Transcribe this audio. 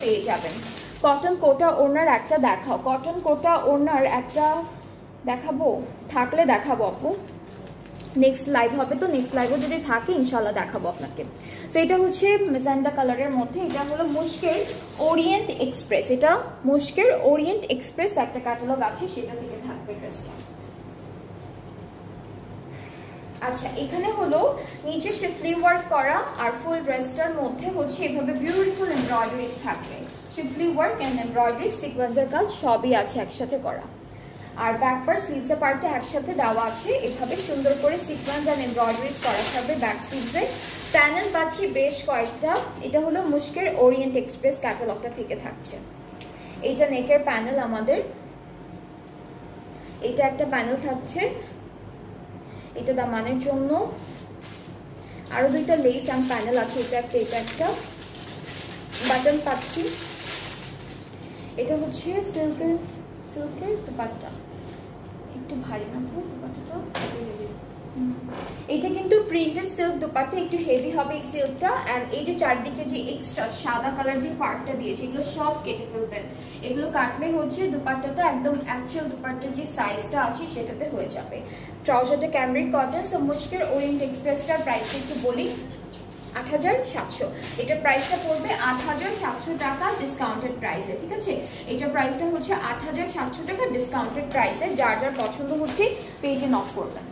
পেয়ে যাবেন। কটন কোটা ওড়নার একটা দেখাও, কটন কোটা ওড়নার একটা দেখাবো, থাকলে দেখাবো আপু। নেক্সট লাইভ হবে তো, নেক্সট লাইভও যদি থাকে ইনশাল্লাহ দেখাবো আপনাকে। তো এটা হচ্ছে মেজেন্ডা কালারের মধ্যে, এটা হলো মুশকের ওরিয়েন্ট এক্সপ্রেস, এটা মুশকের ওরিয়েন্ট এক্সপ্রেস একটা ক্যাটালগ আছে, সেটা থেকে থাকবে ড্রেসটা। আচ্ছা, এখানে হলো নিচে শিফলি ওয়ার্ক করা, আর ফুল ড্রেসটার মধ্যে হচ্ছে এভাবে বিউটিফুল এমব্রয়ডারিজ থাকবে, শিফলি ওয়ার্ক এন্ড এমব্রয়ডারি সিকোয়েন্সের কাজ সবই আছে একসাথে করা। আর ব্যাক পার্ট স্লিভসের পার্টটা একসাথে দেওয়া আছে, এভাবে সুন্দর করে সিকোয়েন্স এন্ড এমব্রয়ডারিজ করা থাকবে ব্যাক স্লিভসে। প্যানেল পাচ্ছি বেশ কয়েকটা, এটা হলো মুশকের ওরিয়েন্ট এক্সপ্রেস ক্যাটালগটা থেকে থাকছে। এইটা নেকের প্যানেল আমাদের, এটা একটা প্যানেল থাকছে, এটা দামানের জন্য। আরো দুইটা লেস এন্ড প্যানেল আছে, এটা একটা এটা একটা। বাটন পাচ্ছি, এটা হচ্ছে সিল্কের দুপাট্টা, একটু ভারী না দুপাট্টাটা, এটা কিন্তু প্রিন্টেড সিল্ক দুপাট্টা, একটু হেভি হবে এই সিল্কটা। এন্ড এই যে চারদিকে যে এক্সট্রা সাদা কালার যে পার্টটা দিয়েছে এগুলো সব কেটে ফেলবেন, এগুলো কাটলে হচ্ছে দুপাট্টাটা একদম অ্যাকচুয়াল দুপাট্টার যে সাইজটা আছে সেটাতে হয়ে যাবে। ট্রাউজারটা ক্যামরিক কটন। সো মুশকের ওরিয়েন্ট এক্সপ্রেসটার প্রাইসটা একটু বলি, 8700। এটার প্রাইসটা পড়বে 8700 টাকা ডিসকাউন্টেড প্রাইসে, ঠিক আছে? এটার প্রাইসটা হচ্ছে 8700 টাকা ডিসকাউন্টেড প্রাইসে। যার যার পছন্দ হচ্ছে পেজে নক করবেন।